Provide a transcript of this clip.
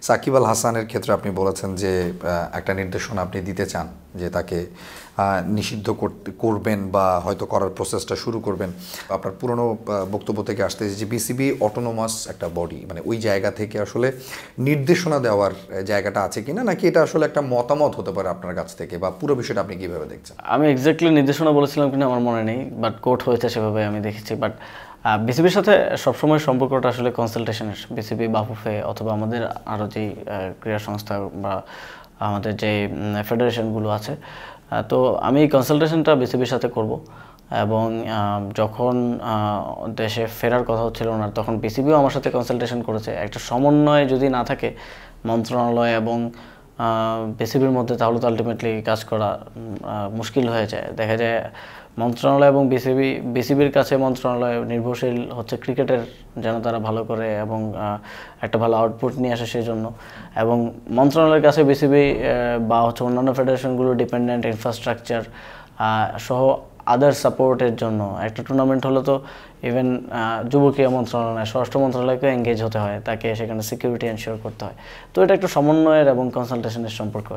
সাকিব আল হাসানের ক্ষেত্রে আপনি বলেছেন যে একটা নির্দেশনা আপনি দিতে চান যে তাকে নিষিদ্ধ করবেন বা হয়তো করার প্রসেসটা শুরু করবেন। আপনার পুরনো বক্তব্য থেকে আসতেছে যে বিসিবি অটোনোমাস একটা বডি, মানে ওই জায়গা থেকে আসলে নির্দেশনা দেওয়ার জায়গাটা আছে কিনা, নাকি এটা আসলে একটা মতামত হতে পারে আপনার কাছ থেকে, বা পুরো বিষয়টা আপনি কীভাবে দেখছেন? আমি এক্স্যাক্টলি নির্দেশনা বলেছিলাম কিনা আমার মনে নেই, বাট কোর্ট হয়েছে সেভাবে আমি দেখেছি। বাট বিসিবির সাথে সবসময় সম্পর্কটা আসলে কনসালটেশনের, বিসিবি বাফুফে অথবা আমাদের আরও যেই ক্রীড়া সংস্থা বা আমাদের যে ফেডারেশনগুলো আছে, তো আমি এই কনসালটেশনটা বিসিবির সাথে করব। এবং যখন দেশে ফেরার কথা হচ্ছিল না, তখন বিসিবিও আমার সাথে কনসালটেশন করেছে। একটা সমন্বয় যদি না থাকে মন্ত্রণালয় এবং বিসিবির মধ্যে, তাহলে তো আলটিমেটলি কাজ করা মুশকিল হয়ে যায়। দেখা যায় মন্ত্রণালয় এবং বিসিবির কাছে মন্ত্রণালয় নির্ভরশীল হচ্ছে ক্রিকেটের যেন তারা ভালো করে এবং একটা ভালো আউটপুট নিয়ে আসে সেই জন্য, এবং মন্ত্রণালয়ের কাছে বিসিবি বা হচ্ছে অন্যান্য ফেডারেশনগুলো ডিপেন্ডেন্ট ইনফ্রাস্ট্রাকচার সহ আদার সাপোর্টের জন্য। একটা টুর্নামেন্ট হলো তো ইভেন যুব ক্রীড়া মন্ত্রণালয়, স্বরাষ্ট্র মন্ত্রণালয়কেও এঙ্গেজ হতে হয়, তাকে সেখানে সিকিউরিটি এনশিওর করতে হয়। তো এটা একটা সমন্বয়ের এবং কনসালটেশনের সম্পর্ক।